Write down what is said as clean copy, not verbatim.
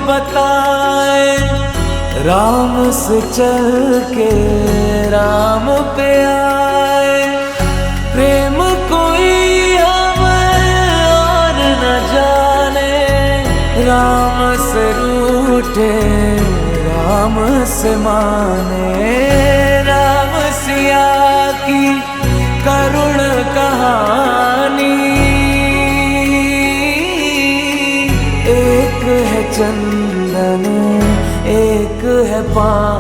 बताए, राम से चल के राम पे आए। प्रेम कोई हमें और न जाने, राम से रूठे राम से माने। राम सिया की करुण कहानी, एक है चंदन एक है पानी।